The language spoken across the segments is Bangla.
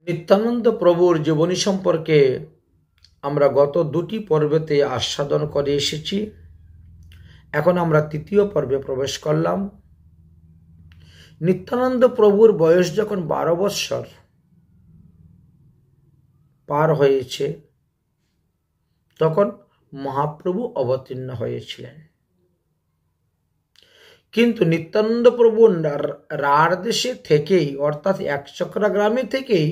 নিত্যানন্দ প্রভুর জীবনী সম্পর্কে আমরা গত দুটি পর্বেতে আস্বাদন করে এসেছি। এখন আমরা তৃতীয় পর্বে প্রবেশ করলাম। নিত্যানন্দ প্রভুর বয়স যখন 12 বৎসর পার হয়েছে তখন মহাপ্রভু অবতীর্ণ হয়েছিলেন। কিন্তু নিত্যানন্দ প্রভু রাঢ় দেশে থেকেই, অর্থাৎ একচক্রা গ্রামে থেকেই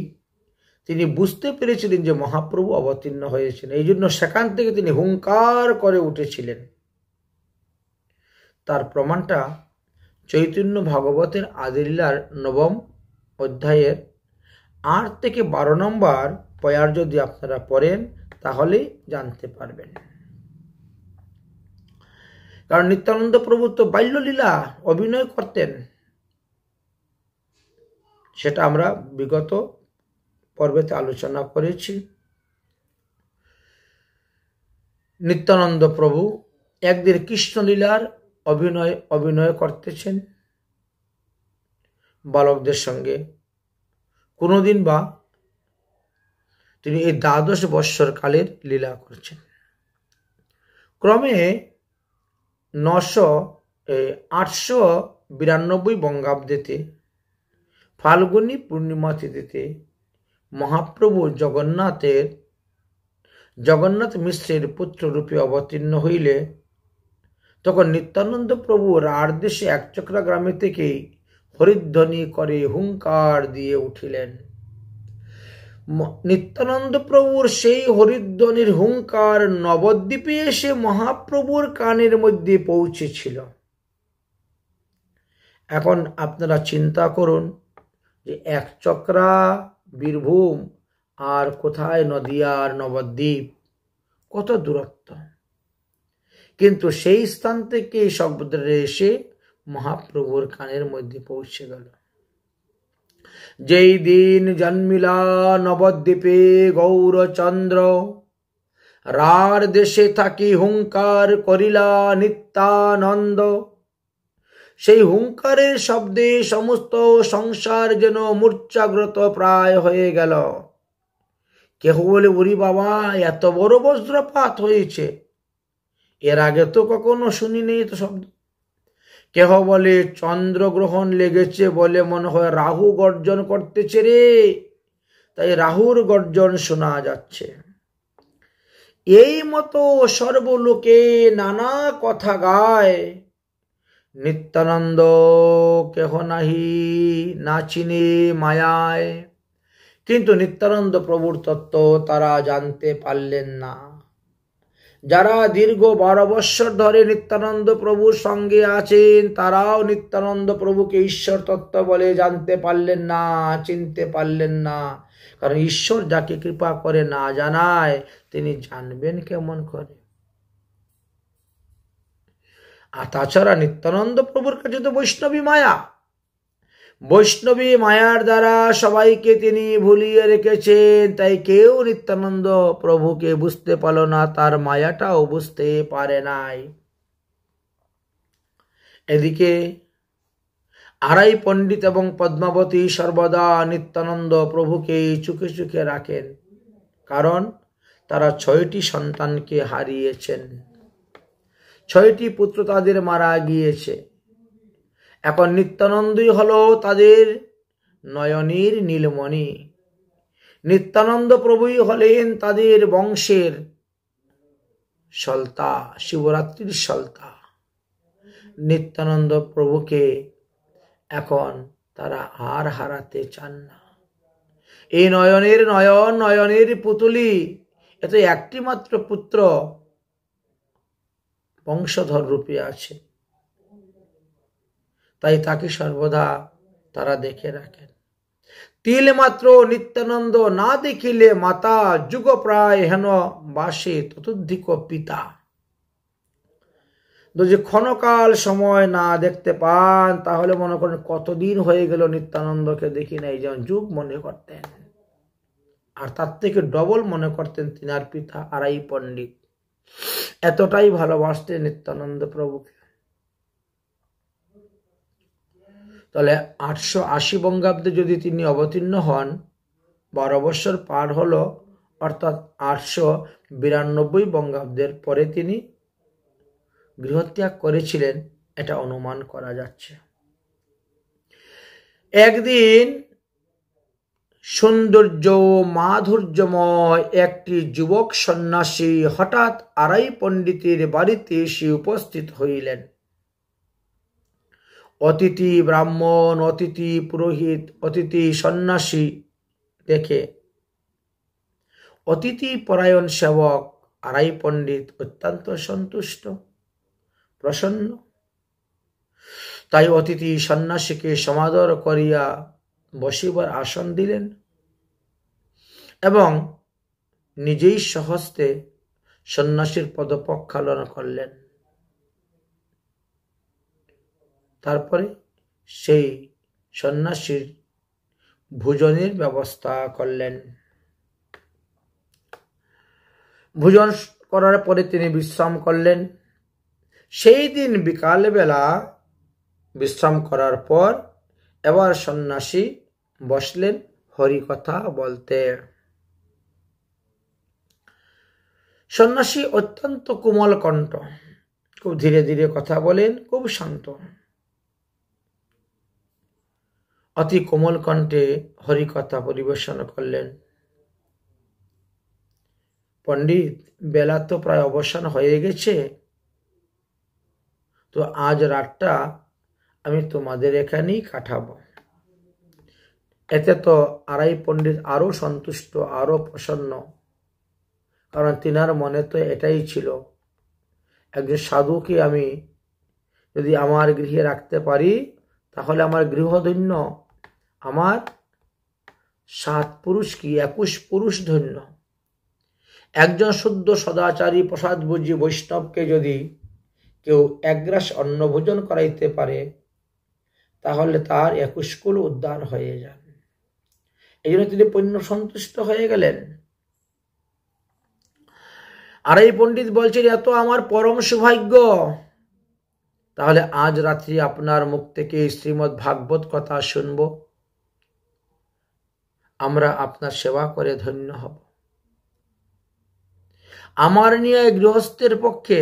তিনি বুঝতে পেরেছিলেন যে মহাপ্রভু অবতীর্ণ হয়েছেন। এই জন্য সেখান থেকে তিনি হুঙ্কার করে উঠেছিলেন। তার প্রমাণটা চৈতন্য ভাগবতের আদিলীলার 9ম অধ্যায়ের 8 থেকে 12 নম্বর পয়ার যদি আপনারা পড়েন তাহলে জানতে পারবেন। কারণ নিত্যানন্দ প্রভু তো বাল্যলীলা অভিনয় করতেন, সেটা আমরা বিগত পর্বেতে আলোচনা করেছি। নিত্যানন্দ প্রভু একদিন কৃষ্ণলীলার অভিনয় করতেছেন বালকদের সঙ্গে, কোনোদিন বা তিনি এই 12 বৎসর কালের লীলা করছেন। ক্রমে 892 বঙ্গাব্দেতে ফাল্গুনী পূর্ণিমা তিথিতে মহাপ্রভু জগন্নাথ মিশ্রের পুত্ররূপে অবতীর্ণ হইলে তখন নিত্যানন্দ প্রভু রাঢ় দেশে একচক্রা গ্রামে থেকে হরিধ্বনি করে হুঙ্কার দিয়ে উঠিলেন। নিত্যানন্দ প্রভুর সেই হরিধ্বনির হুঙ্কার নবদ্বীপে এসে মহাপ্রভুর কানের মধ্যে পৌঁছেছিল। এখন আপনারা চিন্তা করুন যে একচক্রা, বীরভূম আর কোথায় নদিয়ার নবদ্বীপ, কত দূরত্ব, কিন্তু সেই স্থান থেকে শব্দটা এসে মহাপ্রভুর কানের মধ্যে পৌঁছে গেল। যেই দিন জন্মিলা নবদ্বীপে গৌরচন্দ্র, রাঢ় দেশে থাকি হুঙ্কার করিলা নিত্যানন্দ। সেই হুঙ্কারের শব্দে সমস্ত সংসার যেন মূর্ছাগ্রত প্রায় হয়ে গেল। কেহ বলে, ওরে বাবা, এত বড় বজ্রপাত হয়েছে, এর আগে তো কখনো শুনিনি তো শব্দ। কেহ বলে চন্দ্রগ্রহণ লেগেছে বলে মনে হয় রাহু গর্জন করতেছে রে, তাই রাহুর গর্জন শোনা যাচ্ছে। এই মতো সর্বলোকে নানা কথা গায়। নিত্যানন্দ কেহ নাহি না চিনে মায়ায়, কিন্তু নিত্যানন্দ প্রভুর তত্ত্ব তারা জানতে পারলেন না। যারা দীর্ঘ 12 বৎসর ধরে নিত্যানন্দ প্রভুর সঙ্গে আছেন তারাও নিত্যানন্দ প্রভুকে ঈশ্বর তত্ত্ব বলে জানতে পারলেন না, চিনতে পারলেন না। কারণ ঈশ্বর যাকে কৃপা করে না জানায় তিনি জানবেন কেমন করে? আর তাছাড়া নিত্যানন্দ প্রভুর কাছে তো বৈষ্ণবী মায়া, বৈষ্ণবী মায়ার দ্বারা সবাইকে তিনি ভুলিয়ে রেখেছেন, তাই কেউ নিত্যানন্দ প্রভুকে বুঝতে পারল না, তার মায়াটাও বুঝতে পারে নাই। এদিকে আড়াই পণ্ডিত এবং পদ্মাবতী সর্বদা নিত্যানন্দ প্রভুকে চোখে চোখে রাখেন, কারণ তারা 6টি সন্তানকে হারিয়েছেন, 6টি পুত্র তাদের মারা গিয়েছে। এখন নিত্যানন্দই হলো তাদের নয়নের নীলমণি, নিত্যানন্দ প্রভুই হলেন তাদের বংশের সলতা, শিবরাত্রির সলতা। নিত্যানন্দ প্রভুকে এখন তারা আর হারাতে চান না। এই নয়নের পুতুলি, এত একটি মাত্র পুত্র বংশধর রূপে আছে, তাই তাকে সর্বদা তারা দেখে রাখেন। তিল মাত্র নিত্যানন্দ না দেখিলে মাতা, যুগ প্রায় হেন বাসে ততোধিক পিতা। যদি ক্ষণকাল সময় না দেখতে পান তাহলে মনে করেন কতদিন হয়ে গেল নিত্যানন্দকে দেখি নাই, যেমন যুগ মনে করতেন। আর তার থেকে ডবল মনে করতেন তিনার পিতা আড়াই পণ্ডিত, এতটাই ভালোবাসতেন নিত্যানন্দ প্রভুকে। তাহলে 880 বঙ্গাব্দে যদি তিনি অবতীর্ণ হন 12 বছর পার হলো, অর্থাৎ 892 বঙ্গাব্দের পরে তিনি গৃহত্যাগ করেছিলেন, এটা অনুমান করা যাচ্ছে। একদিন সৌন্দর্য মাধুর্যময় একটি যুবক সন্ন্যাসী হঠাৎ আরাই পণ্ডিতের বাড়িতে এসে উপস্থিত হইলেন। অতিথি ব্রাহ্মণ, অতিথি পুরোহিত, অতিথি সন্ন্যাসী দেখে অতিথি পরায়ণ সেবক আরাই পণ্ডিত অত্যন্ত সন্তুষ্ট, প্রসন্ন। তাই অতিথি সন্ন্যাসীকে সমাদর করিয়া বসিবার আসন দিলেন এবং নিজেই স্বহস্তে সন্ন্যাসীর পদপ্রক্ষালন করলেন। তারপরে সেই সন্ন্যাসীর ভোজনের ব্যবস্থা করলেন। ভোজন করার পরে তিনি বিশ্রাম করলেন। সেই দিন বিকালবেলা বিশ্রাম করার পর এবার সন্ন্যাসী বসলেন হরিকথা বলতে। সন্ন্যাসী অত্যন্ত কোমল কণ্ঠ, খুব ধীরে ধীরে কথা বলেন, খুব শান্ত। অতি কোমল কণ্ঠে হরিকথা পরিবেশন করলেন। পণ্ডিত, বেলা তো প্রায় অবসান হয়ে গেছে, তো আজ রাতটা আমি তোমাদের এখানেই কাটাবো। এতে তো আরাই পণ্ডিত আরো সন্তুষ্ট, আরো প্রসন্ন, কারণ তিনার মনে তো এটাই ছিল, একজন সাধুকে আমি যদি আমার গৃহে রাখতে পারি তাহলে আমার গৃহধন্য, আমার 7 পুরুষ কি 21 পুরুষ ধন্য। একজন শুদ্ধ সদাচারী প্রসাদ বুঝি বৈষ্ণবকে যদি কেউ একগ্রাস অন্ন ভোজন করাইতে পারে তাহলে তার 21 কুল উদ্ধার হয়ে যাবে। এই জন্য তিনি পূর্ণ সন্তুষ্ট হয়ে গেলেন। আর এই পণ্ডিত বলছেন, এত আমার পরম সৌভাগ্য, তাহলে আজ রাত্রি আপনার মুখ থেকে শ্রীমদ্ ভাগবত কথা শুনব, আমরা আপনার সেবা করে ধন্য হব। আমার নিয়ে গৃহস্থের পক্ষে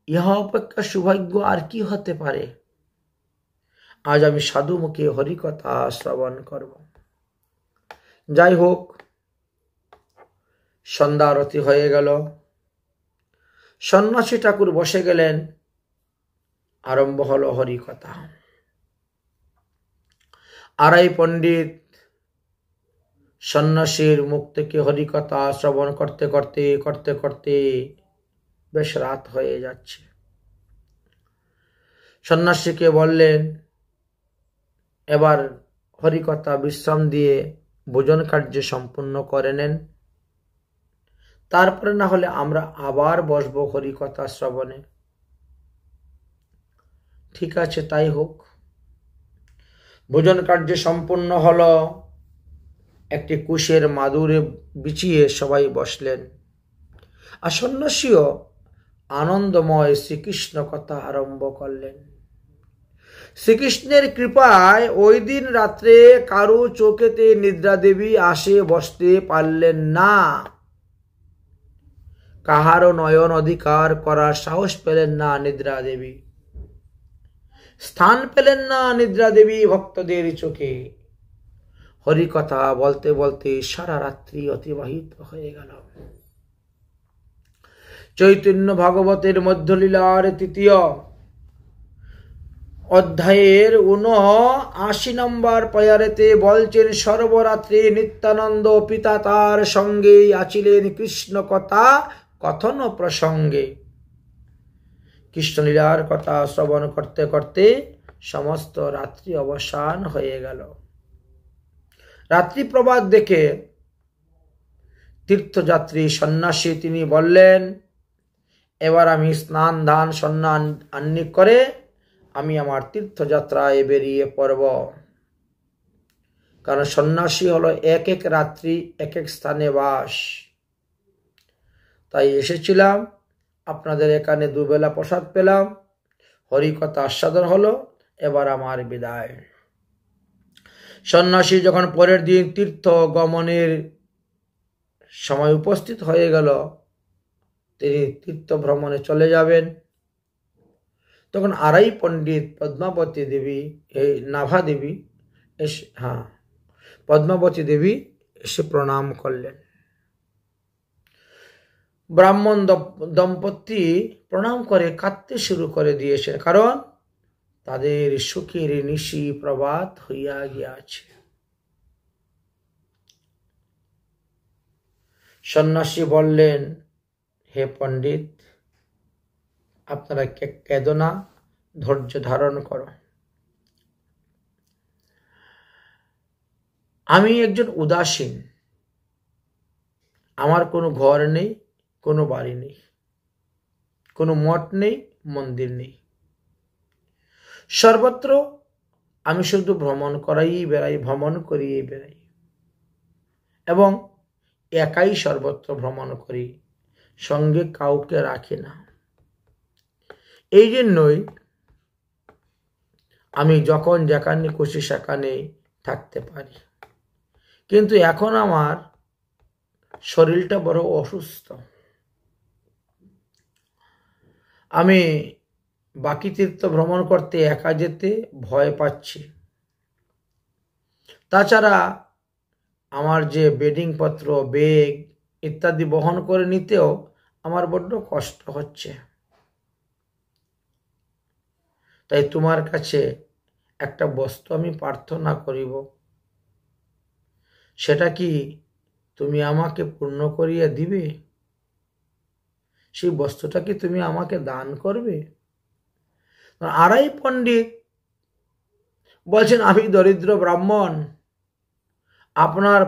ইহা অপেক্ষা সৌভাগ্য আর কি হতে পারে। আজ আমি সাধু মুখে হরিকথা শ্রবণ করব। যাই হোক, সন্ধ্যা আরতি হয়ে গেল। সন্ন্যাসী ঠাকুর বসে গেলেন, আরম্ভ হলো হরিকথা। আরাই পণ্ডিত সন্ন্যাসীর মুখ থেকে হরিকথা শ্রবণ করতে করতে করতে করতে বেশ রাত হয়ে যাচ্ছে। সন্ন্যাসীকে বললেন, এবার হরিকথা বিশ্রাম দিয়ে ভোজন কার্য সম্পূর্ণ করে নেন, তারপরে না হলে আমরা আবার বসবো হরিকথা শ্রবণে। ঠিক আছে, তাই হোক। ভোজন কার্য সম্পূর্ণ হলো। একটি কুশের মাদুরে বিছিয়ে সবাই বসলেন। আর সন্ন্যাসীও আনন্দময় শ্রীকৃষ্ণ কথা আরম্ভ করলেন। শ্রীকৃষ্ণের কৃপায় ওই দিন রাত্রে কারো চোখেতে নিদ্রা দেবী আসে বসতে পারলেন না। কাহারও নয়ন অধিকার করার সাহস পেলেন না নিদ্রা দেবী, স্থান পেলেন না নিদ্রা দেবী ভক্তদের চোখে। হরিকথা বলতে বলতে সারা রাত্রি অতিবাহিত হয়ে গেল। চৈতন্য ভাগবতের মধ্যলীলার 3য় অধ্যায়ের 79 নম্বর পয়ারেতে বলছেন, সর্বরাত্রি নিত্যানন্দ পিতা তার সঙ্গে আছিলেন কৃষ্ণ কথা কথন প্রসঙ্গে। কৃষ্ণলীলার কথা শ্রবণ করতে করতে সমস্ত রাত্রি অবসান হয়ে গেল। রাত্রি প্রভাত দেখে তীর্থযাত্রী সন্ন্যাসী তিনি বললেন, এবার আমি স্নান ধান সন্ন্যান আহ্নিক করে আমি আমার তীর্থযাত্রায় বেরিয়ে পড়ব। কারণ সন্ন্যাসী হলো এক এক রাত্রি এক এক স্থানে বাস। তাই এসেছিলাম, আপনাদের এখানে দুবেলা প্রসাদ পেলাম, হরিকথা আস্বাদন হলো, এবার আমার বিদায়। সন্ন্যাসী যখন পরের দিন তীর্থ গমনের সময় উপস্থিত হয়ে গেল, তিনি তীর্থ ভ্রমণে চলে যাবেন। তখন আরাই পণ্ডিত পদ্মাবতী দেবী, এই নাভা দেবী এসে, পদ্মাবতী দেবী এসে প্রণাম করলেন। ব্রাহ্মণ দম্পতি প্রণাম করে কাঁদতে শুরু করে দিয়েছে, কারণ তাদের সুখের নিশি প্রভাত হইয়া গিয়াছে। সন্ন্যাসী বললেন, হে পণ্ডিত, আপনারা কেঁদো না, ধৈর্য ধারণ করো। আমি একজন উদাসীন, আমার কোনো ঘর নেই, কোনো বাড়ি নেই, কোনো মঠ নেই, মন্দির নেই। সর্বত্র আমি শুধু ভ্রমণ করিয়ে বেড়াই এবং একাই সর্বত্র ভ্রমণ করি, সঙ্গে কাউকে রাখি না। এই জন্যই আমি যখন যেখানে খুশি সেখানে থাকতে পারি। কিন্তু এখন আমার শরীরটা বড় অসুস্থ, আমি বাকি তীর্থ ভ্রমণ করতে একা যেতে ভয় পাচ্ছি। তাছাড়া আমার যে বেডিং পত্র, ব্যাগ ইত্যাদি বহন করে নিতেও আমার বড্ড কষ্ট হচ্ছে। তাই তোমার কাছে একটা বস্তু আমি প্রার্থনা করিব, সেটা কি তুমি আমাকে পূর্ণ করিয়া দিবে? সেই বস্তুটা কি তুমি আমাকে দান করবে? আরাই পণ্ডিত বলছেন, আমি দরিদ্র ব্রাহ্মণ, আপনার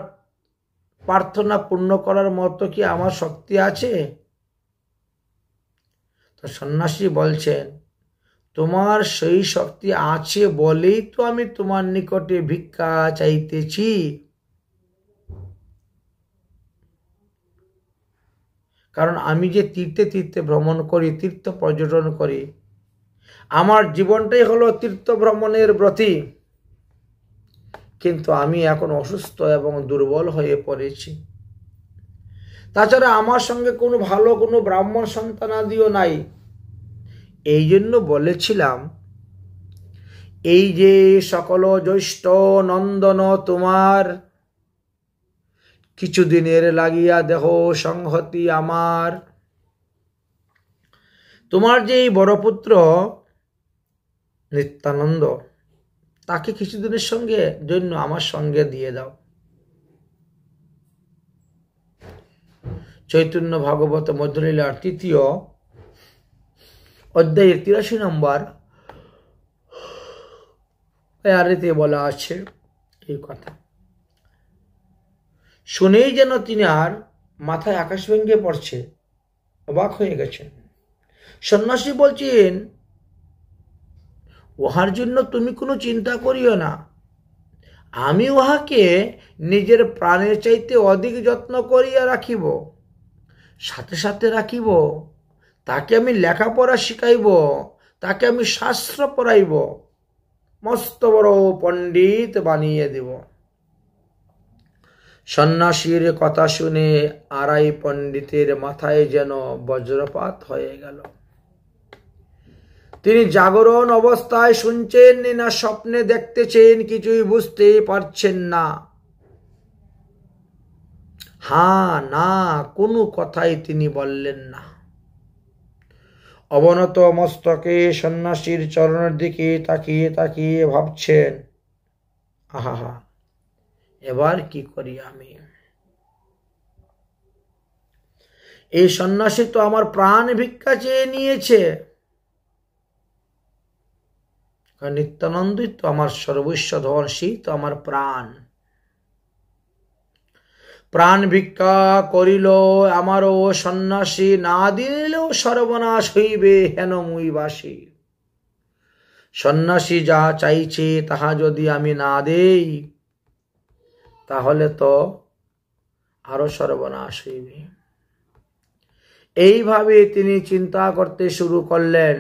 প্রার্থনা পূর্ণ করার মতো কি আমার শক্তি আছে? তো সন্ন্যাসী বলছেন, তোমার সেই শক্তি আছে বলেই তো আমি তোমার নিকটে ভিক্ষা চাইতেছি। কারণ আমি যে তীর্থে তীর্থে ভ্রমণ করি, তীর্থ পর্যটন করি, আমার জীবনটাই হলো তীর্থ ভ্রমণের ব্রতী। কিন্তু আমি এখন অসুস্থ এবং দুর্বল হয়ে পড়েছি। তাছাড়া আমার সঙ্গে কোনো ভালো কোনো ব্রাহ্মণ সন্তানাদিও নাই। এই জন্য বলেছিলাম, এই যে সকল জ্যৈষ্ঠ নন্দন তোমার, কিছুদিনের লাগিয়া দেহ সংহতি আমার। তোমার যে এই বড় পুত্র নিত্যানন্দ, তাকে কিছুদিনের জন্য আমার সঙ্গে দিয়ে দাও। চৈতন্য ভাগবত মধ্যলীলার 3য় অধ্যায়ের 83 নম্বর আয়াতে বলা আছে এই কথা। শুনেই যেন তিনি আর মাথায় আকাশ ভেঙে পড়ছে, অবাক হয়ে গেছেন। সন্ন্যাসী বলছেন, উহার জন্য তুমি কোনো চিন্তা করিও না, আমি উহাকে নিজের প্রাণের চাইতে অধিক যত্ন করিয়া রাখিব। সাথে সাথে রাখিব, তাকে আমি লেখাপড়া শিখাইব, তাকে আমি শাস্ত্র পড়াইব, মস্ত বড় পণ্ডিত বানিয়ে দেব। সন্ন্যাসীর কথা শুনে আরাই পণ্ডিতের মাথায় যেন বজ্রপাত হয়ে গেল। তিনি জাগরণ অবস্থায় শুনছেন না স্বপ্নে দেখতেছেন, কিছুই বুঝতে পারছেন না। হ্যাঁ না কোনো কথাই তিনি বললেন না। অবনত মস্তকে সন্ন্যাসীর চরণের দিকে তাকিয়ে তাকিয়ে ভাবছেন, আহা, এবার কি করি আমি? এই সন্ন্যাসী তো আমার প্রাণ ভিক্ষা চেয়ে নিয়েছে। নিত্যানন্দই তো আমার সর্বস্ব ধন, সেই তো আমার প্রাণ। প্রাণ ভিক্ষা করিল আমারও সন্ন্যাসী, না দিলেও সর্বনাশ হইবে হেন মুই বাসী। সন্ন্যাসী যা চাইছে তাহা যদি আমি না দেই, তাহলে তো আরো সর্বনাশ হইবে। এইভাবে তিনি চিন্তা করতে শুরু করলেন,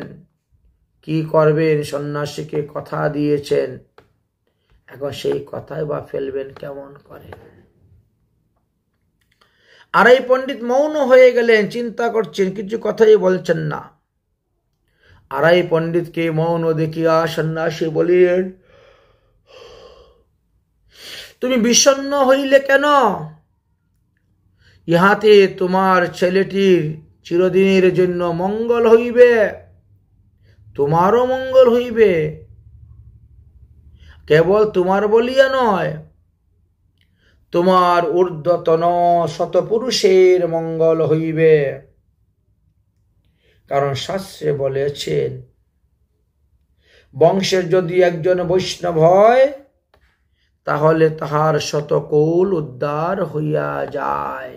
কি করবেন? সন্ন্যাসীকে কথা দিয়েছেন এখন সেই কথাই বা ফেলবেন কেমন করে? আরাই পণ্ডিত মৌন হয়ে গেলেন, চিন্তা করছেন, কিছু কথাই বলছেন না। আরাই পণ্ডিতকে মৌন দেখিয়া সন্ন্যাসী বলিলেন, তুমি বিষণ্ণ হইলে কেন? ইহাতে তোমার ছেলেটির চিরদিনের জন্য মঙ্গল হইবে, তোমারও মঙ্গল হইবে। কেবল তোমার বলিয়া নয়, তোমার ঊর্ধ্বতন শতপুরুষের মঙ্গল হইবে। কারণ শাস্ত্রে বলেছেন, বংশের যদি একজন বৈষ্ণব হয় তাহলে তাহার শতকুল উদ্ধার হইয়া যায়।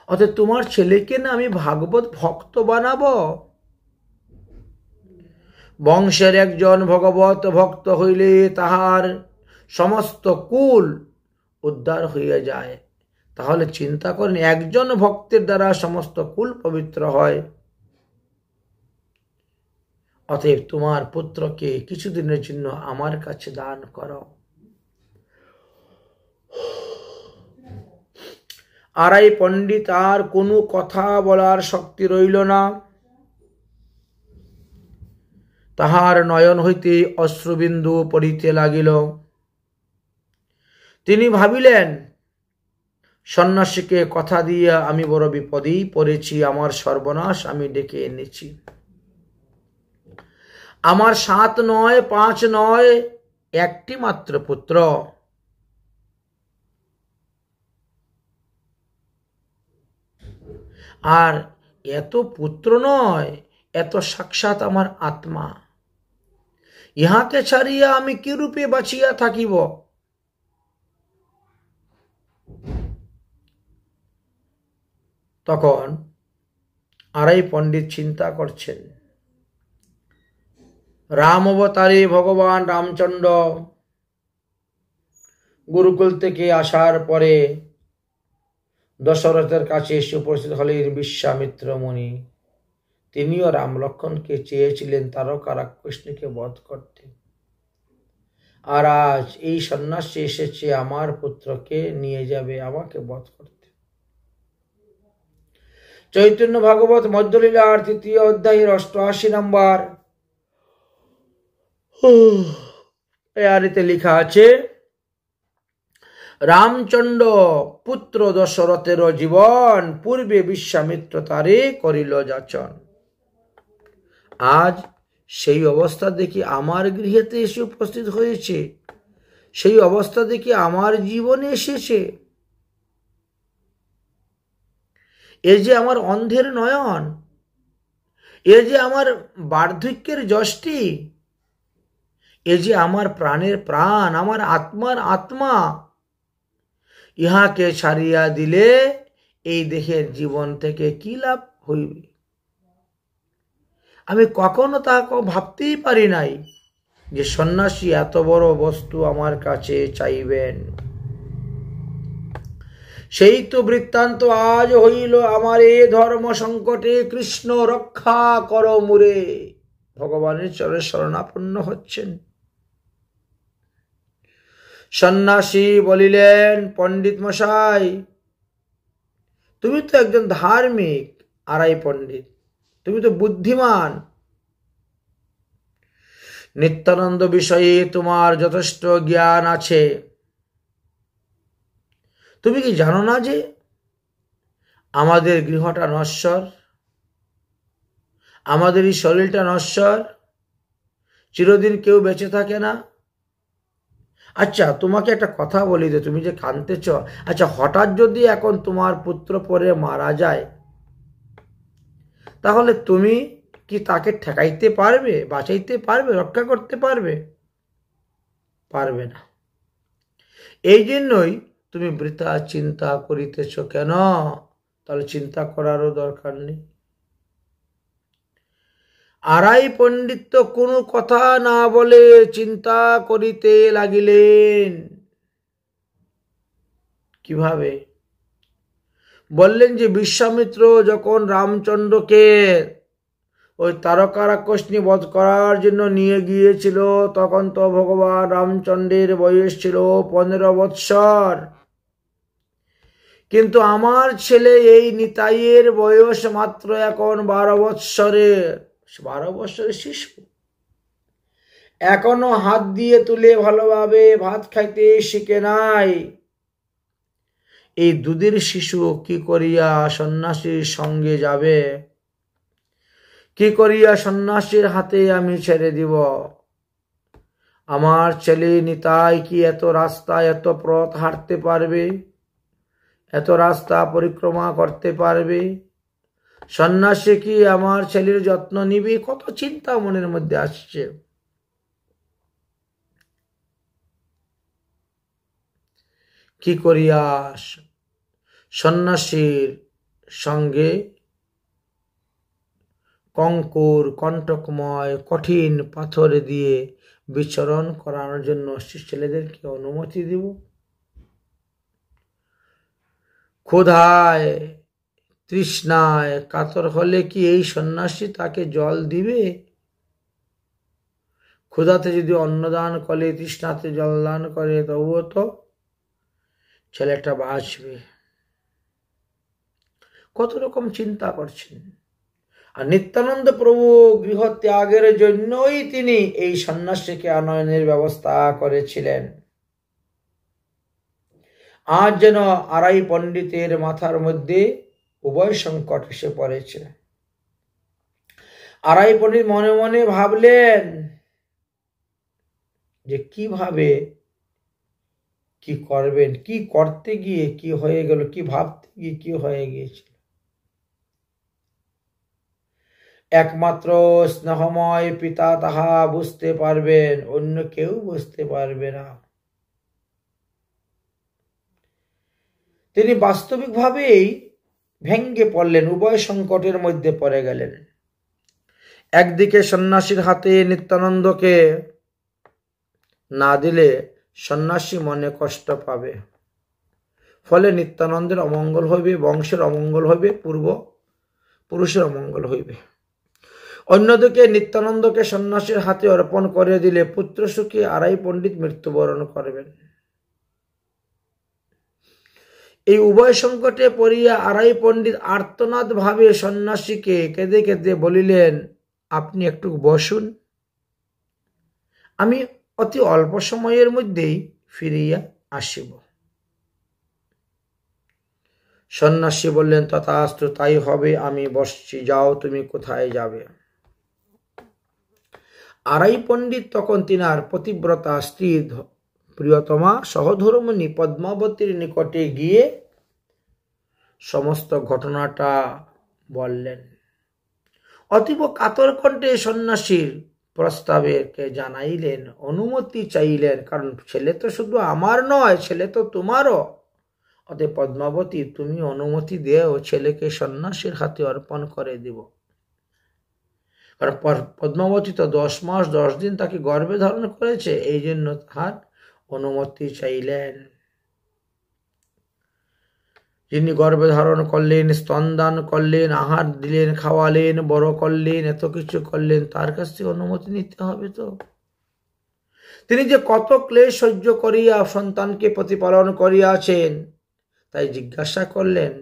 অতএব তোমার ছেলেকে না আমি ভাগবত ভক্ত বানাবো? বংশের একজন ভগবত ভক্ত হইলে তাহার সমস্ত কুল উদ্ধার হইয়া যায়। তাহলে চিন্তা করেন, একজন ভক্তের দ্বারা সমস্ত কুল পবিত্র হয়। অতএব তোমার পুত্রকে কিছুদিনের জন্য আমার কাছে দান করো। আরাই পণ্ডিত আর কোনো কথা বলার শক্তি রইল না। তাহার নয়ন হইতে অশ্রুবিন্দু পড়িতে লাগিল। তিনি ভাবিলেন, সন্ন্যাসীকে কথা দিয়ে আমি বড় বিপদেই পড়েছি, আমার সর্বনাশ আমি ডেকে এনেছি। আমার 7 নয় 5 নয়, একটি মাত্র পুত্র। আর এত পুত্র নয়, এত সাক্ষাৎ আমার আত্মা। ইহাকে ছাড়িয়া আমি কি রূপে বাঁচিয়া থাকিব? তখন আরাই পণ্ডিত চিন্তা করছেন, রাম অবতারে ভগবান রামচন্দ্র গুরুকুল থেকে আসার পরে দশরথের কাছে এসে উপস্থিত হলেন বিশ্বামিত্র মুনি। তিনিও রাম লক্ষ্মণকে চেয়েছিলেন তারকা রাক্ষসীকে বধ করতে। আর আজ এই সন্ন্যাসী এসেছে আমার পুত্রকে নিয়ে যাবে, আমাকে বধ করতে। চৈতন্য ভাগবত মধ্যলীলার 3য় অধ্যায়ের 88 নম্বর আয়াতে লেখা আছে, রামচন্দ্র পুত্র দশরথের জীবন পূর্বে বিশ্বামিত্র তারে করিল যাচন। আজ সেই অবস্থা দেখি আমার গৃহেতে এসে উপস্থিত হয়েছে, সেই অবস্থা দেখি আমার জীবনে এসেছে। এ যে আমার অন্ধের নয়ন, এ যে আমার বার্ধক্যের যষ্টি, এ যে আমার প্রাণের প্রাণ, আমার আত্মার আত্মা। ইহাকে ছাড়িয়া দিলে এই দেহের জীবন থেকে কি লাভ হইবে? আমি কখনো তাকে ভাবতেই পারি নাই যে সন্ন্যাসী এত বড় বস্তু আমার কাছে চাইবেন। সেই তো বৃত্তান্ত আজ হইল আমার এ ধর্ম সংকটে, কৃষ্ণ রক্ষা কর মুরে। ভগবানের চরণে শরণাপন্ন হচ্ছেন। সন্ন্যাসী বলিলেন, পণ্ডিত মশাই, তুমি তো একজন ধার্মিক। আরাই পণ্ডিত, তুমি তো বুদ্ধিমান, নিত্যানন্দ বিষয়ে তোমার যথেষ্ট জ্ঞান আছে। তুমি কি জানো না যে আমাদের গৃহটা নশ্বর, আমাদের এই শরীরটা নশ্বর, চিরদিন কেউ বেঁচে থাকে না। আচ্ছা, তোমাকে একটা কথা বলি, যে তুমি যে কাঁদতেছ, আচ্ছা হঠাৎ যদি এখন তোমার পুত্র পরে মারা যায়, তাহলে তুমি কি তাকে ঠেকাইতে পারবে, বাঁচাইতে পারবে, রক্ষা করতে পারবে? পারবে না। এই জন্যই তুমি বৃথা চিন্তা করিতেছ কেন? তাহলে চিন্তা করারও দরকার নেই। আরাই পণ্ডিত কোনো কথা না বলে চিন্তা করিতে লাগিলেন। কিভাবে? বললেন যে বিশ্বামিত্র যখন রামচন্দ্রকে ওই তারকা রাক্ষসনি বধ করার জন্য নিয়ে গিয়েছিল। তখন তো ভগবান রামচন্দ্রের বয়স ছিল 15 বৎসর। কিন্তু আমার ছেলে এই নিতাইয়ের বয়স মাত্র এখন 12 বৎসরের। 12 বৎসরের শিশু, এখনো হাত দিয়ে তুলে ভালোভাবে ভাত খাইতে শিখে নাই। এই দুধের শিশু কি করিয়া সন্ন্যাসীর সঙ্গে যাবে? কি করিয়া সন্ন্যাসীর হাতে আমি ছেড়ে দিব? আমার ছেলে নিতাই কি এত রাস্তা, এত পথ হাঁটতে পারবে? এত রাস্তা পরিক্রমা করতে পারবে? সন্ন্যাসী কি আমার ছেলের যত্ন নিবে? কত চিন্তা মনের মধ্যে আসছে। কি করিয়া সন্ন্যাসীর সঙ্গে কঙ্কর কণ্টকময় কঠিন পাথর দিয়ে বিচরণ করানোর জন্য ছেলেদেরকে অনুমতি দিব? ক্ষুধায় তৃষ্ণায় কাতর হলে কি এই সন্ন্যাসী তাকে জল দিবে? ক্ষুধাতে যদি অন্নদান করে, তৃষ্ণাতে জল দান করে, তবুও তো ছেলেটা বাঁচবে। কত রকম চিন্তা করছেন। আর নিত্যানন্দ প্রভু গৃহ ত্যাগের জন্যই তিনি এই সন্ন্যাসীকে আনয়নের ব্যবস্থা করেছিলেন। আজ যেন আড়াই পণ্ডিতের মাথার মধ্যে উভয় সংকট এসে পড়েছে। আড়াই পণ্ডিত মনে মনে ভাবলেন যে কিভাবে কি করবেন, কি করতে গিয়ে কি হয়ে গেল, কি ভাবতে গিয়ে কি হয়ে গিয়েছিল। একমাত্র স্নেহময় পিতা তাহা বুঝতে পারবেন, অন্য কেউ বুঝতে পারবে না। তিনি বাস্তবিকভাবেই ভেঙ্গে পড়লেন, উভয় সংকটের মধ্যে পড়ে গেলেন। একদিকে সন্ন্যাসীর হাতে নিত্যানন্দকে না দিলে সন্ন্যাসী মনে কষ্ট পাবে, ফলে নিত্যানন্দের অমঙ্গল হইবে, বংশের অমঙ্গল হইবে, পূর্ব পুরুষের অমঙ্গল হইবে। অন্যদিকে নিত্যানন্দকে সন্ন্যাসীর হাতে অর্পণ করে দিলে পুত্র সুখী আড়াই পণ্ডিত মৃত্যুবরণ করবেন। এই উভয় সংকটে পড়িয়া আড়াই পণ্ডিত আর্তনাদ ভাবে সন্ন্যাসীকে কেঁদে কেঁদে বলিলেন, আপনি একটু বসুন, আমি অতি অল্প সময়ের মধ্যেই ফিরিয়া আসিব। সন্ন্যাসী বললেন, তথাস্তু, তাই হবে, আমি বসছি, যাও, তুমি কোথায় যাবে? আড়াই পণ্ডিত তখন তিনার পতিব্রতা স্ত্রী প্রিয়তমা সহধর্মিণী পদ্মাবতীর নিকটে গিয়ে সমস্ত ঘটনাটা বললেন। অতীব কাতর কণ্ঠে সন্ন্যাসীর প্রস্তাবেকে জানাইলেন, অনুমতি চাইলেন, কারণ ছেলে তো শুধু আমার নয়, ছেলে তো তোমারও। অতএব পদ্মাবতী, তুমি অনুমতি দেও, ছেলেকে সন্ন্যাসীর হাতে অর্পণ করে দিব। কারণ পদ্মাবতী তো 10 মাস 10 দিন তাকে গর্ভে ধারণ করেছে, এই জন্য তাহার অনুমতি চাইলেন। যিনি গর্ভে ধারণ করলেন, স্তনদান করলেন, আহার দিলেন, খাওয়ালেন, বড় করলেন, এত কিছু করলেন, তার কাছ থেকে অনুমতি নিতে হবে তো। তিনি যে কত ক্লেশ সহ্য করিয়া সন্তানকে প্রতিপালন করিয়াছেন, তাই জিজ্ঞাসা করলেন,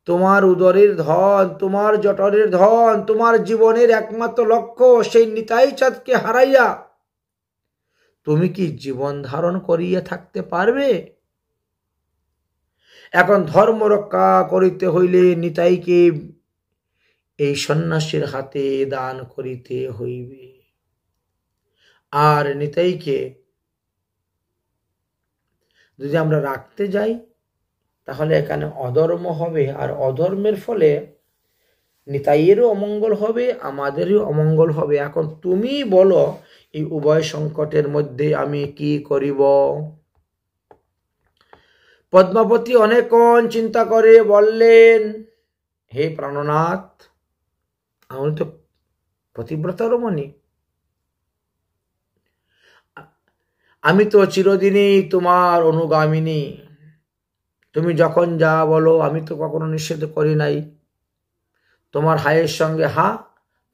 তোমার উদরের ধন, তোমার জঠরের ধন, তোমার জীবনের একমাত্র লক্ষ্য সেই নিতাই চাঁদকে হারাইয়া তুমি কি জীবন ধারণ করিয়া থাকতে পারবে? এখন ধর্ম রক্ষা করিতে হইলে নিতাইকে এই সন্ন্যাসীর হাতে দান করিতে হইবে। আর নিতাইকে যদি আমরা রাখতে যাই তাহলে এখানে অধর্ম হবে, আর অধর্মের ফলে নিতাইয়েরও অমঙ্গল হবে, আমাদেরও অমঙ্গল হবে। এখন তুমি বলো, এই উভয় সংকটের মধ্যে আমি কি করিব? পদ্মাবতী অনেকক্ষণ চিন্তা করে বললেন, হে প্রাণনাথ, আমি তো পতিব্রতা রমণী, আমি তো চিরদিনই তোমার অনুগামিনী। তুমি যখন যা বলো আমি তো কখনো নিষেধ করি নাই। তোমার হায়ের সঙ্গে হা,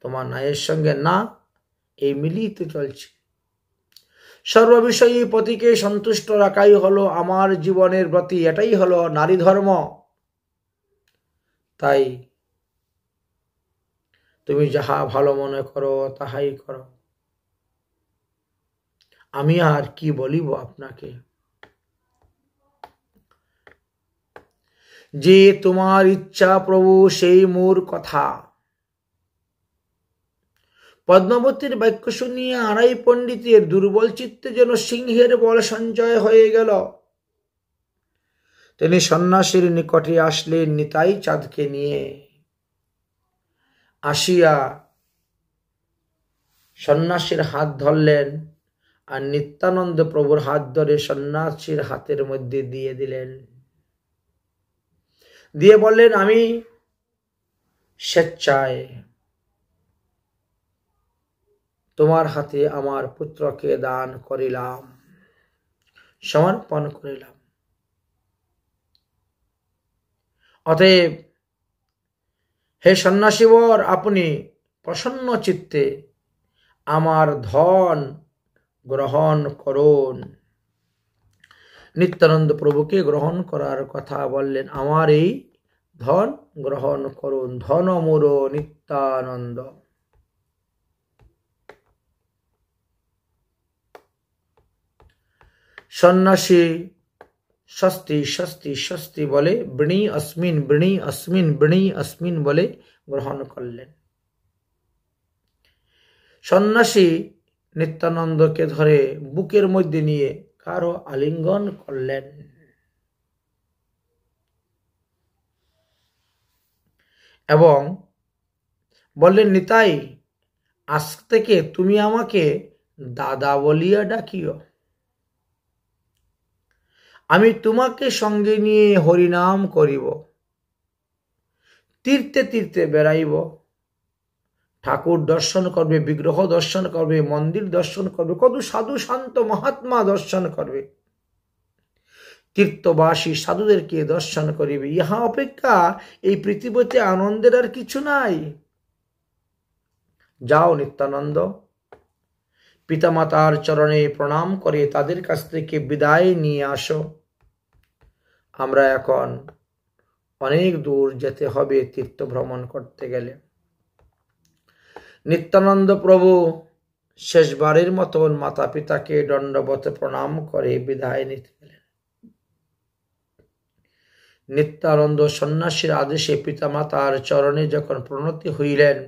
তোমার নায়ের সঙ্গে না, এই মিলিত চলছে। সর্ববিষয়ী পতিকে সন্তুষ্ট রাখাই হলো আমার জীবনের ব্রতি, এটাই হলো নারী ধর্ম। তাই তুমি যাহা ভালো মনে করো তাহাই করো, আমি আর কি বলিব আপনাকে। যে তোমার ইচ্ছা প্রভু সেই মোর কথা। পদ্মাবতীর বাক্য শুনিয়া আড়াই পণ্ডিতের দুর্বল চিত্তে যেন সিংহের বল সঞ্চয় হয়ে গেল। তিনি সন্ন্যাসীর নিকটে আসলেন নিতাই চাঁদকে নিয়ে। আসিয়া সন্ন্যাসীর হাত ধরলেন আর নিত্যানন্দ প্রভুর হাত ধরে সন্ন্যাসীর হাতের মধ্যে দিয়ে দিলেন। দিয়ে বললেন, আমি স্বেচ্ছায় তোমার হাতে আমার পুত্রকে দান করিলাম, সমর্পণ করিলাম। অতএব হে সন্ন্যাসীবর, আপনি প্রসন্ন চিত্তে আমার ধন গ্রহণ করুন। নিত্যানন্দ প্রভুকে গ্রহণ করার কথা বললেন, আমার এই ধন গ্রহণ করুন, ধন মোর নিত্যানন্দ। সন্ন্যাসী স্বস্তি স্বস্তি স্বস্তি বলে বৃণী অস্মিন বৃণী অস্মিন বৃণী অস্মিন বলে গ্রহণ করলেন। সন্ন্যাসী নিত্যানন্দকে ধরে বুকের মধ্যে নিয়ে কারো আলিঙ্গন করলেন এবং বললেন, নিতাই, আজ থেকে তুমি আমাকে দাদা বলিয়া ডাকিও। আমি তোমাকে সঙ্গে নিয়ে হরিনাম করিব, তীর্থে তীর্থে বেড়াইব, ঠাকুর দর্শন করবে, বিগ্রহ দর্শন করবে, মন্দির দর্শন করবে, কত সাধু শান্ত মহাত্মা দর্শন করবে, তীর্থবাসী সাধুদেরকে দর্শন করিবে। ইহা অপেক্ষা এই পৃথিবীতে আনন্দের আর কিছু নাই। যাও নিত্যানন্দ, পিতামাতার চরণে প্রণাম করে তাদের কাছ থেকে বিদায় নিয়ে আসো। আমরা এখন অনেক দূর যেতে হবে তীর্থ ভ্রমণ করতে গেলে। নিত্যানন্দ প্রভু শেষবারের মতন মাতা পিতাকে দণ্ডবত প্রণাম করে বিদায় নিতে গেলেন। নিত্যানন্দ সন্ন্যাসীর আদেশে পিতামাতার চরণে যখন প্রণতি হইলেন,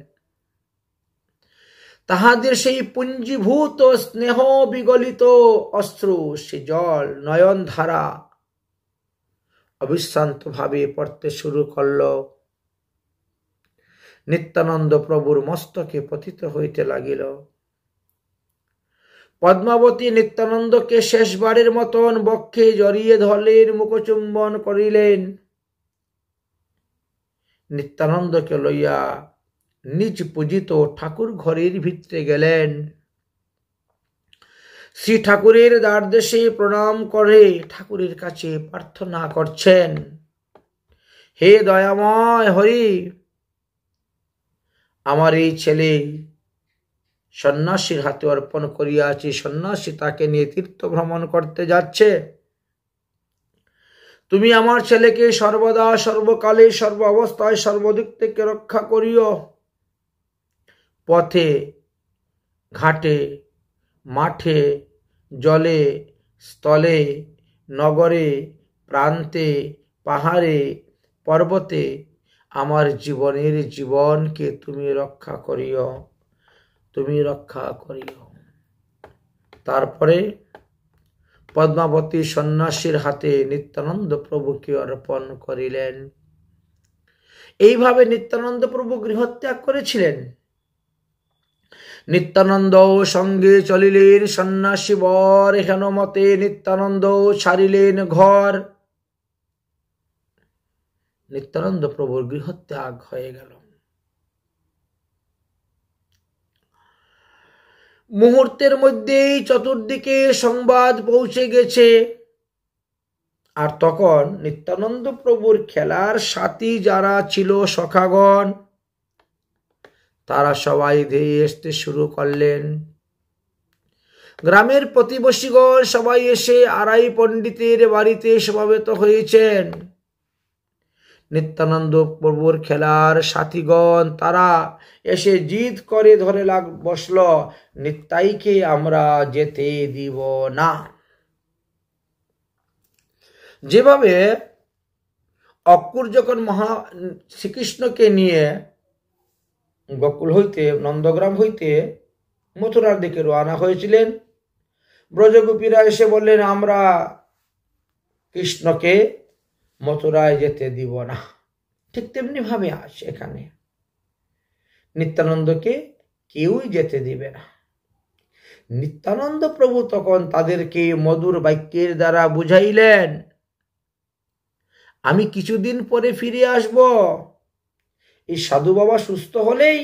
তাহাদের সেই পুঞ্জীভূত স্নেহ বিগলিত অশ্রু, সে জল নয়ন ধারা অবিশ্রান্ত ভাবে পড়তে শুরু করল। নিত্যানন্দ প্রভুর মস্তকে পতিত হইতে লাগিল। পদ্মাবতী নিত্যানন্দকে শেষবারের মতন বক্ষে জড়িয়ে ধরলেন, মুখচুম্বন করিলেন। নিত্যানন্দকে লইয়া নিজ পূজিত ঠাকুর ঘরের ভিতরে গেলেন। শ্রী ঠাকুরের দ্বারদেশে প্রণাম করে ঠাকুরের কাছে প্রার্থনা করছেন, হে দয়াময় হরি, আমার এই ছেলে সন্ন্যাসীর হাতে অর্পণ করিয়াছি, সন্ন্যাসী তাকে নিয়ে তীর্থ ভ্রমণ করতে যাচ্ছে। তুমি আমার ছেলেকে সর্বদা সর্বকালে সর্ব অবস্থায় সর্বদিক থেকে রক্ষা করিও। পথে ঘাটে মাঠে জলে স্থলে নগরে প্রান্তে পাহাড়ে পর্বতে আমার জীবনের জীবনকে তুমি রক্ষা করিও, তুমি রক্ষা করিও। তারপরে পদ্মাবতী সন্ন্যাসীর হাতে নিত্যানন্দ প্রভুকে অর্পণ করিলেন। এইভাবে নিত্যানন্দ প্রভু গৃহত্যাগ করেছিলেন। নিত্যানন্দ সঙ্গে চলিলেন সন্ন্যাসী বর, হেন মতে নিত্যানন্দ ছাড়িলেন ঘর। নিত্যানন্দ প্রভুর গৃহত্যাগ হয়ে গেল। মুহূর্তের মধ্যেই চতুর্দিকে সংবাদ পৌঁছে গেছে। আর তখন নিত্যানন্দ প্রভুর খেলার সাথী যারা ছিল সখাগণ, তারা সবাই ধেয়ে আসতে শুরু করলেন। গ্রামের প্রতিবেশীগণ সবাই এসে আড়াই পণ্ডিতের বাড়িতে সমাবেত হয়েছেন। নিত্যানন্দ প্রভুর খেলার সাথীগণ তারা এসে জিদ করে ধরে বসল, নিত্যাইকে আমরা যেতে দিব না। যেভাবে অক্রূর যখন শ্রীকৃষ্ণকে নিয়ে গোকুল হইতে, নন্দগ্রাম হইতে মথুরার দিকে রওনা হয়েছিলেন, ব্রজগোপীরা এসে বললেন আমরা কৃষ্ণকে মথুরায় যেতে দিব না। ঠিক তেমনি ভাবে আজ এখানে নিত্যানন্দকে কেউই যেতে দিবে না। নিত্যানন্দ প্রভু তখন তাদেরকে মধুর বাক্যের দ্বারা বুঝাইলেন, আমি কিছুদিন পরে ফিরে আসব, এই সাধু বাবা সুস্থ হলেই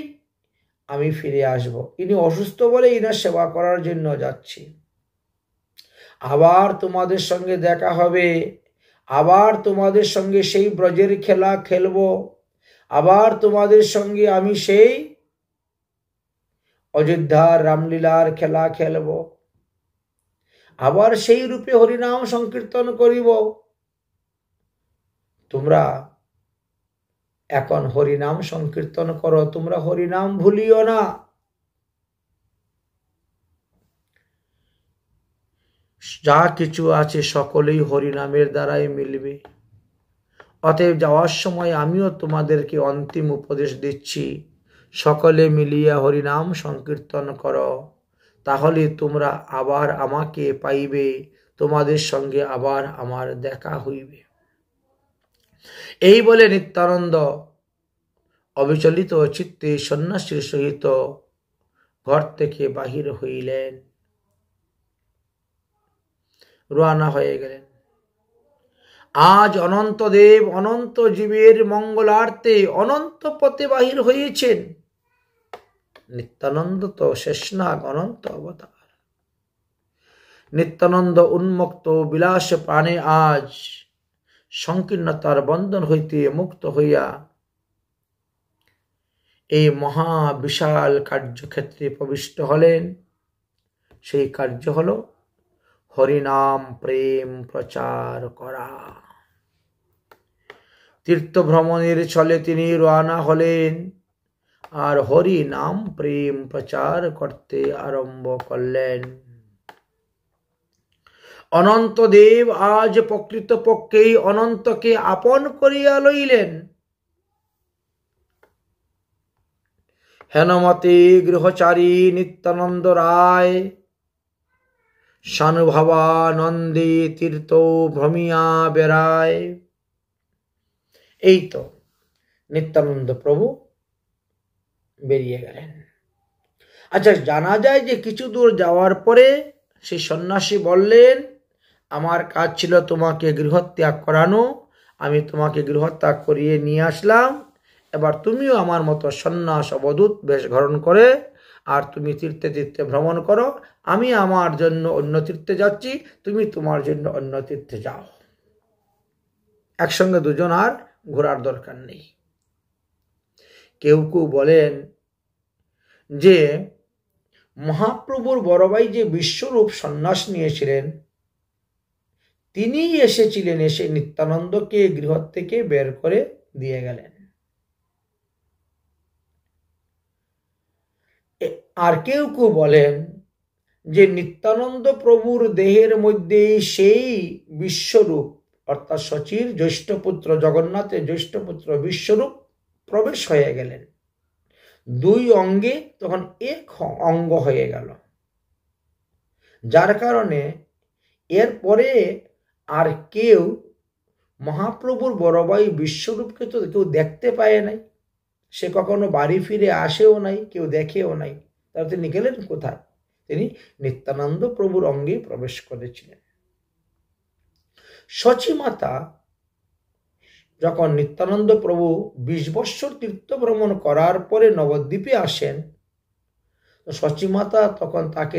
আমি ফিরে আসব। ইনি অসুস্থ বলে ইনার সেবা করার জন্য যাচ্ছি। আবার তোমাদের সঙ্গে দেখা হবে, আবার তোমাদের সঙ্গে সেই ব্রজের খেলা খেলব, আবার তোমাদের সঙ্গে আমি সেই অযোধ্যার রামলীলার খেলা খেলব, আবার সেই রূপে হরিনাম সংকীর্তন করিব। তোমরা এখন হরিনাম সংকীর্তন করো, তোমরা হরিনাম ভুলিও না। যা কিছু আছে সকলেই হরিনামের দ্বারাই মিলবে। অতএব যাওয়ার সময় আমিও তোমাদেরকে অন্তিম উপদেশ দিচ্ছি, সকলে মিলিয়া হরিনাম সংকীর্তন করো, তাহলে তোমরা আবার আমাকে পাইবে, তোমাদের সঙ্গে আবার আমার দেখা হইবে। এই বলে নিত্যানন্দ অবিচলিত চিত্তে সন্ন্যাসীর সহিত ঘর থেকে বাহির হইলেন, রওনা হয়ে গেলেন। আজ অনন্তদেব অনন্ত জীবের মঙ্গলার্থে অনন্ত পথে বাহির হয়েছেন। নিত্যানন্দ তো শেষনাগ অনন্ত অবতার। নিত্যানন্দ উন্মুক্ত বিলাস প্রাণে আজ সংকীর্ণতার বন্ধন হইতে মুক্ত হইয়া এই মহা বিশাল কার্যক্ষেত্রে প্রবিষ্ট হলেন। সেই কার্য হল হরিনাম প্রেম প্রচার করা। তীর্থ ভ্রমণের ছলে তিনি রওনা হলেন আর হরি নাম প্রেম প্রচার করতে আরম্ভ করলেন। অনন্ত দেব আজ প্রকৃতপক্ষেই অনন্তকে আপন করিয়া লইলেন। হেনমতে গৃহচারী নিত্যানন্দ রায় সানুভাবানন্দে তীর্থ ভ্রমিয়া বেড়ায়। এই তো নিত্যানন্দ প্রভু বেরিয়ে গেলেন। আচ্ছা, জানা যায় যে কিছু দূর যাওয়ার পরে সেই সন্ন্যাসী বললেন, আমার কাজ ছিল তোমাকে গৃহত্যাগ করানো, আমি তোমাকে গৃহত্যাগ করিয়ে নিয়ে আসলাম, এবার তুমিও আমার মতো সন্ন্যাস অবধূত বেশ ধারণ করে আর তুমি তীর্থে তীর্থে ভ্রমণ করো, আমি আমার জন্য অন্য তীর্থে যাচ্ছি, তুমি তোমার জন্য অন্য তীর্থে যাও। একসঙ্গে দুজন আর ঘোরার দরকার নেই। কেউ কেউ বলেন যে মহাপ্রভুর বড় ভাই যে বিশ্বরূপ সন্ন্যাস নিয়েছিলেন, তিনি এসেছিলেন, এসে নিত্যানন্দকে গৃহ থেকে বের করে দিয়ে গেলেন। আর কেউ কেউ বলেন যে নিত্যানন্দ প্রভুর দেহের মধ্যে সেই বিশ্বরূপ অর্থাৎ শচীর জ্যৈষ্ঠ পুত্র, জগন্নাথের জ্যৈষ্ঠ পুত্র বিশ্বরূপ প্রবেশ হয়ে গেলেন। দুই অঙ্গে তখন এক অঙ্গ হয়ে গেল, যার কারণে এরপরে আর কেউ মহাপ্রভুর বড় ভাই বিশ্বরূপকে তো কেউ দেখতে পায় নাই, সে কখনো বাড়ি ফিরে আসেও নাই, কেউ দেখেও নাই। তাহলে তিনি গেলেন কোথায়? তিনি নিত্যানন্দ প্রভুর অঙ্গে প্রবেশ করেছিলেন। শচী মাতা যখন নিত্যানন্দ প্রভু 20 বৎসর তীর্থ ভ্রমণ করার পরে নবদ্বীপে আসেন, শচী মাতা তখন তাকে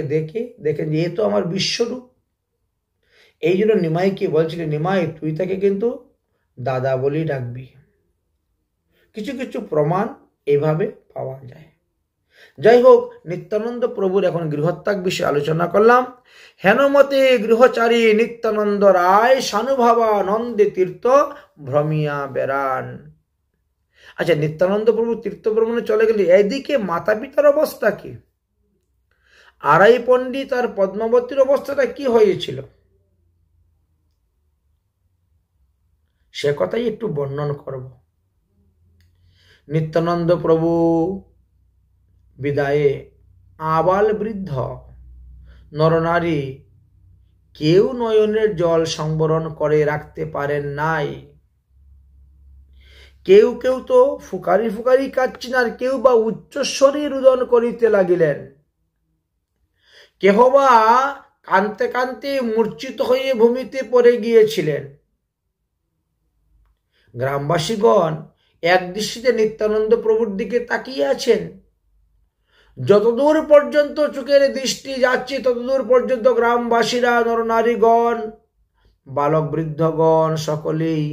দেখেন যে এ তো আমার বিশ্বরূপ। এই জন্য নিমাইকে বলছিলেন, নিমাই তুই তাকে কিন্তু দাদা বলি ডাকবি। কিছু কিছু প্রমাণ এইভাবে পাওয়া যায়। যাই হোক, নিত্যানন্দ প্রভুর এখন গৃহত্যাগ বিষয়ে আলোচনা করলাম। হেনমতে গৃহচারী নিত্যানন্দ রায় সানুভাবানন্দে তীর্থ ভ্রমিয়া বেড়ান। আচ্ছা, নিত্যানন্দ প্রভু তীর্থ ভ্রমণে চলে গেলে এদিকে মাতা পিতার অবস্থা কি, আরাই পণ্ডিত আর পদ্মাবতীর অবস্থাটা কি হয়েছিল, সে কথাই একটু বর্ণন করব। নিত্যানন্দ প্রভু বিদায়ে আবাল বৃদ্ধ নরনারী কেউ নয়নের জল সংবরণ করে রাখতে পারেন নাই। কেউ কেউ তো ফুকারি ফুকারি কাঁদছেন, আর কেউ বা উচ্চস্বরে রুদন করিতে লাগিলেন। কেহ বা কাঁদতে কাঁদতে মূর্ছিত হয়ে ভূমিতে পড়ে গিয়েছিলেন। গ্রামবাসীগণ এক দৃষ্টিতে নিত্যানন্দ প্রভুর দিকে তাকিয়ে আছেন। যতদূর পর্যন্ত চোখের দৃষ্টি যাচ্ছে ততদূর পর্যন্ত গ্রামবাসীরা, নরনারীগণ, বালক বৃদ্ধগণ সকলেই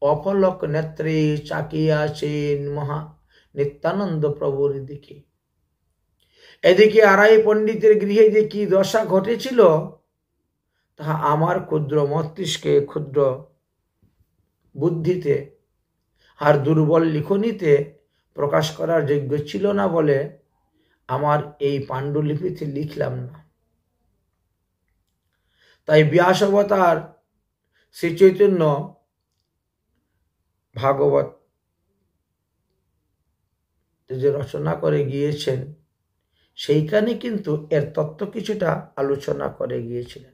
অপলক নেত্রে চাকিয়ে আছেন নিত্যানন্দ প্রভুর দিকে। এদিকে আরাই পণ্ডিতের গৃহে যে কি দশা ঘটেছিল তাহা আমার ক্ষুদ্র মস্তিষ্কে, ক্ষুদ্র বুদ্ধিতে আর দুর্বল লিখনিতে প্রকাশ করার যোগ্য ছিল না বলে আমার এই পাণ্ডুলিপিতে লিখলাম না। তাই ব্যাস অবতার শ্রী চৈতন্য ভাগবত যে রচনা করে গিয়েছেন সেইখানে কিন্তু এর তত্ত্ব কিছুটা আলোচনা করে গিয়েছিলেন।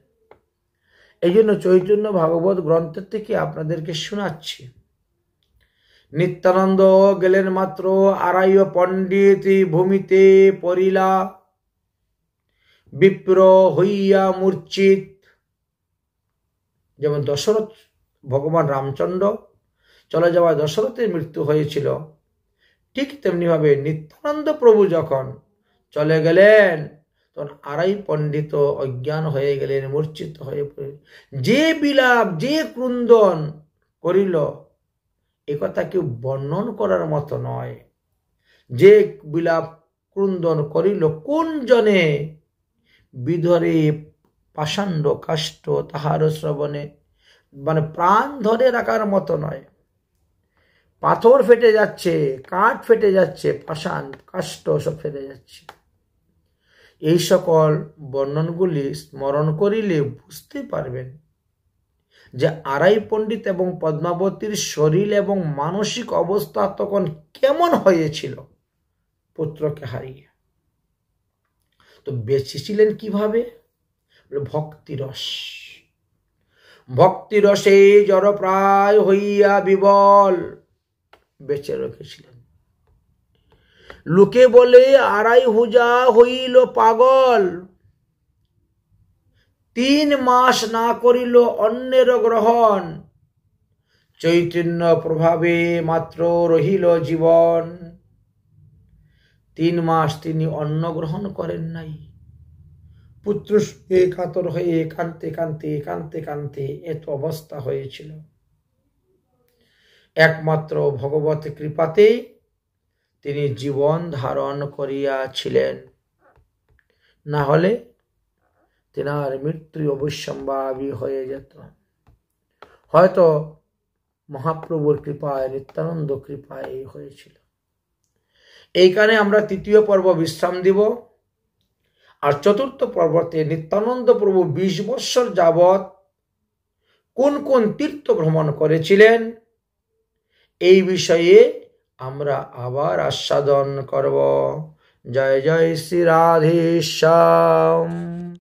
এই জন্য চৈতন্য ভাগবত গ্রন্থের থেকে আপনাদেরকে শোনাচ্ছি। নিত্যানন্দ গেলেন মাত্র আরাই পণ্ডিত ভূমিতে পড়িলা, বিপ্র হইয়া মূর্ছিত। যেমন দশরথ, ভগবান রামচন্দ্র চলে যাওয়া দশরথের মৃত্যু হয়েছিল, ঠিক তেমনি ভাবে নিত্যানন্দ প্রভু যখন চলে গেলেন তখন আরাই পণ্ডিত অজ্ঞান হয়ে গেলেন, মূর্ছিত হয়ে পড়লেন। যে বিলাপ, যে ক্রুন্দন করিল এ কথা কেউ বর্ণন করার মতো নয়। যে বিলাপ ক্রুন্দন করিল কোন জনে, বিধরে পাষাণ্ড কাষ্ঠ তাহার শ্রবণে, মানে প্রাণ ধরে রাখার মতো নয়। পাথর ফেটে যাচ্ছে, কাঠ ফেটে যাচ্ছে, পাষাণ কাষ্ঠ সব ফেটে যাচ্ছে। এই সকল বর্ণনগুলি স্মরণ করিলে বুঝতে পারবেন যে আরাই পণ্ডিত এবং পদ্মাবতীর শরীর এবং মানসিক অবস্থা তখন কেমন হয়েছিল পুত্রকে হারিয়ে। তো বেঁচেছিলেন কিভাবে? ভক্তিরস, ভক্তিরসে জড়প্রায় হইয়া বিবল বেঁচে রেখেছিলেন। লোকে বলে আরাই হুজা হইল পাগল, 3 মাস না করিল অন্যের গ্রহণ, চৈতন্য প্রভাবে মাত্র রহিল জীবন। 3 মাস তিনি অন্ন গ্রহণ করেন নাই। পুত্র কাতর হয়ে কাঁদতে কাঁদতে কাঁদতে কাঁদতে এত অবস্থা হয়েছিল। একমাত্র ভগবত কৃপাতে তিনি জীবন ধারণ করিয়াছিলেন, না হলে তেনার মৃত্যু অবশ্যম্ভাবী হয়ে যেত। হয়তো মহাপ্রভুর কৃপায়, নিত্যানন্দ কৃপায় হয়েছিল। এইখানে আমরা 3য় পর্ব বিশ্রাম দিব। আর 4র্থ পর্বতে নিত্যানন্দ প্রভু 20 বৎসর যাবৎ কোন কোন তীর্থ ভ্রমণ করেছিলেন এই বিষয়ে আমরা আবার আস্বাদন করব। জয় জয় শ্রী রাধেশ্যাম।